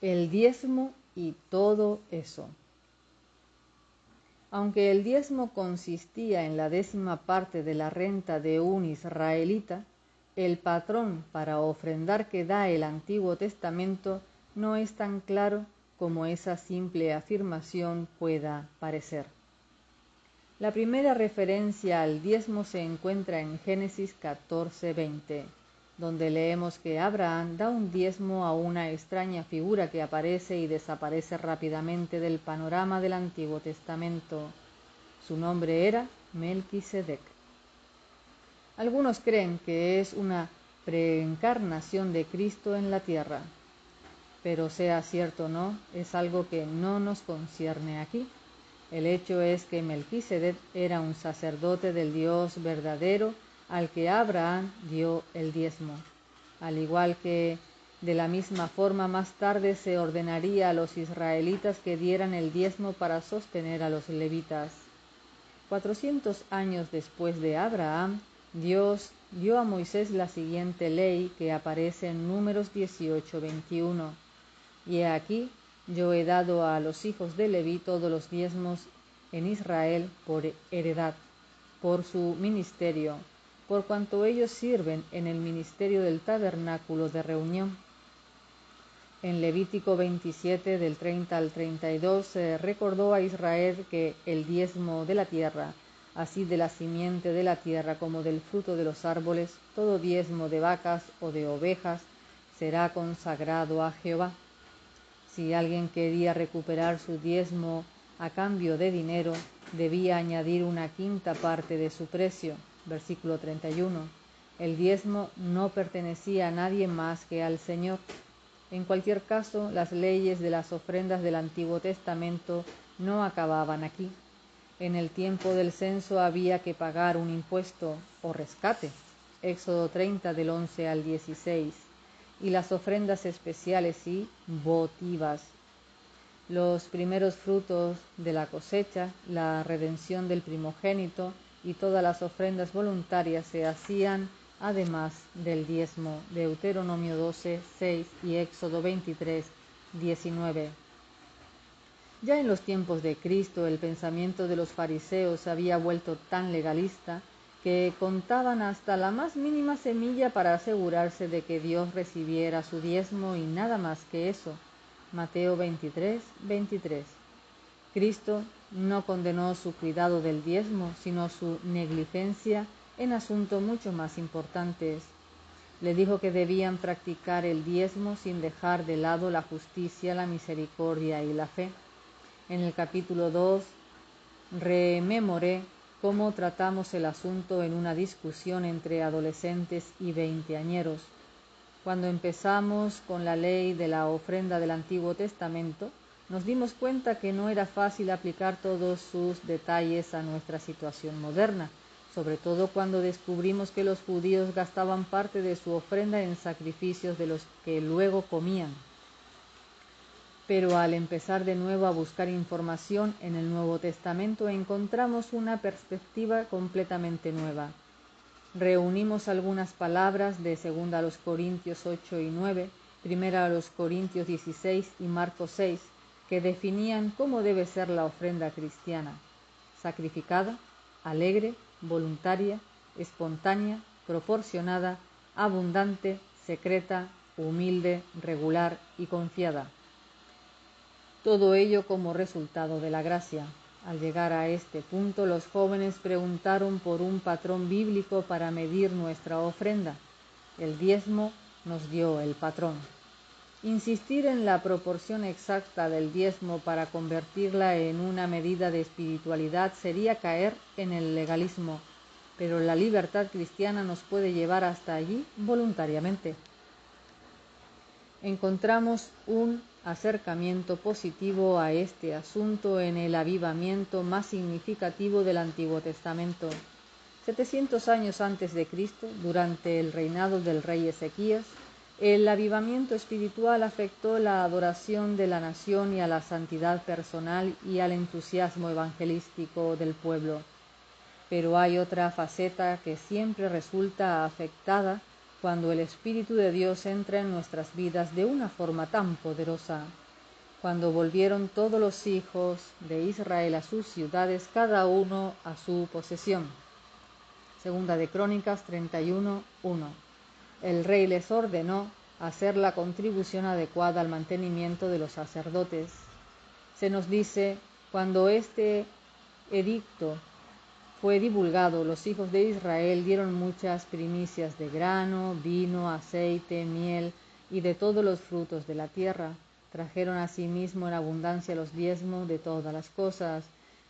el diezmo y todo eso. Aunque el diezmo consistía en la 10ª parte de la renta de un israelita, el patrón para ofrendar que da el Antiguo Testamento no es tan claro como esa simple afirmación pueda parecer. La primera referencia al diezmo se encuentra en Génesis 14:20, donde leemos que Abraham da un diezmo a una extraña figura que aparece y desaparece rápidamente del panorama del Antiguo Testamento. Su nombre era Melquisedec. Algunos creen que es una preencarnación de Cristo en la tierra, pero sea cierto o no, es algo que no nos concierne aquí. El hecho es que Melquisedec era un sacerdote del Dios verdadero al que Abraham dio el diezmo, al igual que de la misma forma más tarde se ordenaría a los israelitas que dieran el diezmo para sostener a los levitas. 400 años después de Abraham, Dios dio a Moisés la siguiente ley que aparece en Números 18:21. Y he aquí, yo he dado a los hijos de Leví todos los diezmos en Israel por heredad, por su ministerio, por cuanto ellos sirven en el ministerio del tabernáculo de reunión. En Levítico 27, del 30 al 32, se recordó a Israel que el diezmo de la tierra, así de la simiente de la tierra como del fruto de los árboles, todo diezmo de vacas o de ovejas, será consagrado a Jehová. Si alguien quería recuperar su diezmo a cambio de dinero, debía añadir una 5ª parte de su precio. Versículo 31. El diezmo no pertenecía a nadie más que al Señor. En cualquier caso, las leyes de las ofrendas del Antiguo Testamento no acababan aquí. En el tiempo del censo había que pagar un impuesto o rescate. Éxodo 30 del 11 al 16. Y las ofrendas especiales y votivas. Los primeros frutos de la cosecha, la redención del primogénito y todas las ofrendas voluntarias se hacían además del diezmo. Deuteronomio 12:6 y Éxodo 23:19. Ya en los tiempos de Cristo el pensamiento de los fariseos se había vuelto tan legalista que contaban hasta la más mínima semilla para asegurarse de que Dios recibiera su diezmo y nada más que eso. Mateo 23:23. Cristo no condenó su cuidado del diezmo, sino su negligencia en asuntos mucho más importantes. Le dijo que debían practicar el diezmo sin dejar de lado la justicia, la misericordia y la fe. En el capítulo 2 rememoré cómo tratamos el asunto en una discusión entre adolescentes y veinteañeros. Cuando empezamos con la ley de la ofrenda del Antiguo Testamento, nos dimos cuenta que no era fácil aplicar todos sus detalles a nuestra situación moderna, sobre todo cuando descubrimos que los judíos gastaban parte de su ofrenda en sacrificios de los que luego comían. Pero al empezar de nuevo a buscar información en el Nuevo Testamento encontramos una perspectiva completamente nueva. Reunimos algunas palabras de 2 Corintios 8 y 9, 1 Corintios 16 y Marcos 6, que definían cómo debe ser la ofrenda cristiana: sacrificada, alegre, voluntaria, espontánea, proporcionada, abundante, secreta, humilde, regular y confiada. Todo ello como resultado de la gracia. Al llegar a este punto, los jóvenes preguntaron por un patrón bíblico para medir nuestra ofrenda. El diezmo nos dio el patrón. Insistir en la proporción exacta del diezmo para convertirla en una medida de espiritualidad sería caer en el legalismo, pero la libertad cristiana nos puede llevar hasta allí voluntariamente. Encontramos un acercamiento positivo a este asunto en el avivamiento más significativo del Antiguo Testamento. 700 años antes de Cristo, durante el reinado del rey Ezequías, el avivamiento espiritual afectó la adoración de la nación y a la santidad personal y al entusiasmo evangelístico del pueblo. Pero hay otra faceta que siempre resulta afectada cuando el Espíritu de Dios entra en nuestras vidas de una forma tan poderosa, cuando volvieron todos los hijos de Israel a sus ciudades, cada uno a su posesión. Segunda de Crónicas 31:1. El rey les ordenó hacer la contribución adecuada al mantenimiento de los sacerdotes. Se nos dice, cuando este edicto fue divulgado, los hijos de Israel dieron muchas primicias de grano, vino, aceite, miel y de todos los frutos de la tierra. Trajeron asimismo en abundancia los diezmos de todas las cosas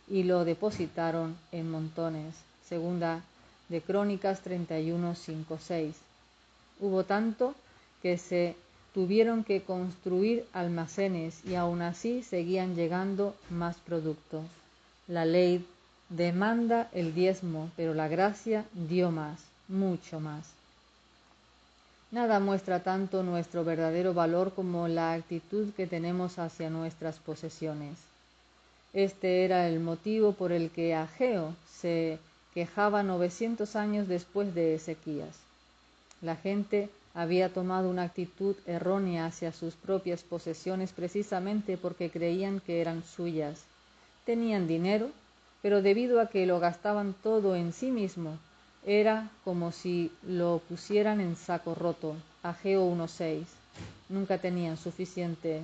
y lo depositaron en montones. Segunda de Crónicas 31:5-6. Hubo tanto que se tuvieron que construir almacenes y aún así seguían llegando más producto. La ley demanda el diezmo, pero la gracia dio más, mucho más. Nada muestra tanto nuestro verdadero valor como la actitud que tenemos hacia nuestras posesiones. Este era el motivo por el que Ageo se quejaba 900 años después de Ezequías. La gente había tomado una actitud errónea hacia sus propias posesiones precisamente porque creían que eran suyas. Tenían dinero, pero debido a que lo gastaban todo en sí mismo, era como si lo pusieran en saco roto. Ageo 1:6. Nunca tenían suficiente.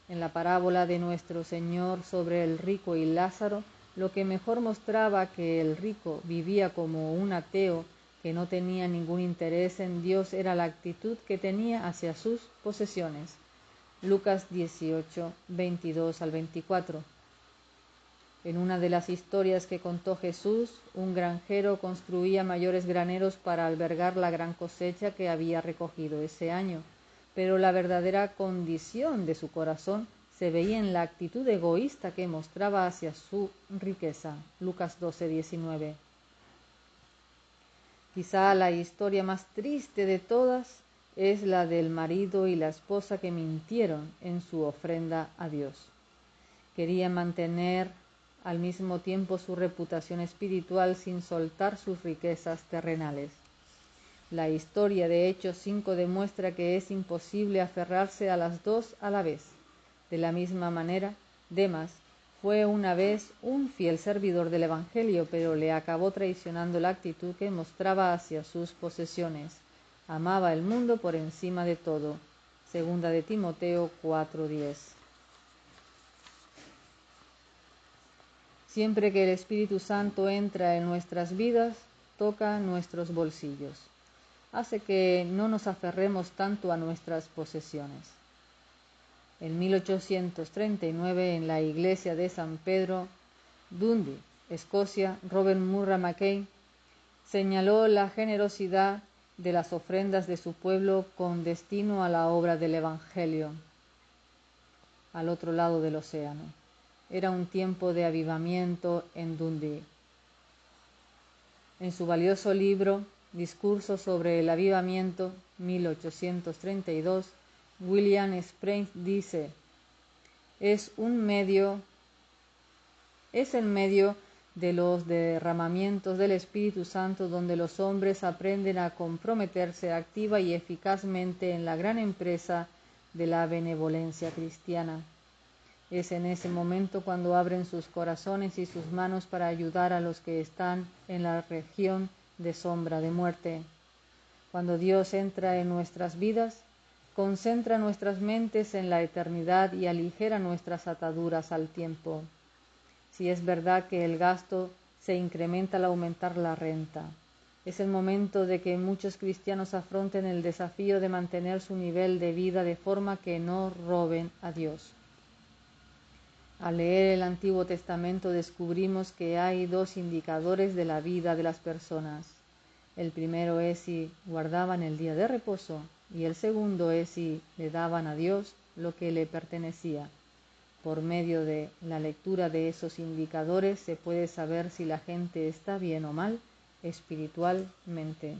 En la parábola de nuestro Señor sobre el rico y Lázaro, lo que mejor mostraba que el rico vivía como un ateo que no tenía ningún interés en Dios era la actitud que tenía hacia sus posesiones. Lucas 18:22-24. En una de las historias que contó Jesús, un granjero construía mayores graneros para albergar la gran cosecha que había recogido ese año, pero la verdadera condición de su corazón se veía en la actitud egoísta que mostraba hacia su riqueza. Lucas 12:19. Quizá la historia más triste de todas es la del marido y la esposa que mintieron en su ofrenda a Dios. Querían mantener al mismo tiempo su reputación espiritual sin soltar sus riquezas terrenales. La historia de Hechos 5 demuestra que es imposible aferrarse a las dos a la vez. De la misma manera, Demas fue una vez un fiel servidor del Evangelio, pero le acabó traicionando la actitud que mostraba hacia sus posesiones. Amaba el mundo por encima de todo. Segunda de Timoteo 4:10. Siempre que el Espíritu Santo entra en nuestras vidas, toca nuestros bolsillos. Hace que no nos aferremos tanto a nuestras posesiones. En 1839, en la iglesia de San Pedro, Dundee, Escocia, Robert Murray McKay señaló la generosidad de las ofrendas de su pueblo con destino a la obra del Evangelio al otro lado del océano. Era un tiempo de avivamiento en Dundee. En su valioso libro Discurso sobre el Avivamiento, 1832, William Spring dice: es el medio de los derramamientos del Espíritu Santo donde los hombres aprenden a comprometerse activa y eficazmente en la gran empresa de la benevolencia cristiana. Es en ese momento cuando abren sus corazones y sus manos para ayudar a los que están en la región de sombra de muerte. Cuando Dios entra en nuestras vidas, concentra nuestras mentes en la eternidad y aligera nuestras ataduras al tiempo. Si es verdad que el gasto se incrementa al aumentar la renta, es el momento de que muchos cristianos afronten el desafío de mantener su nivel de vida de forma que no roben a Dios. Al leer el Antiguo Testamento descubrimos que hay dos indicadores de la vida de las personas. El primero es si guardaban el día de reposo y el segundo es si le daban a Dios lo que le pertenecía. Por medio de la lectura de esos indicadores se puede saber si la gente está bien o mal espiritualmente.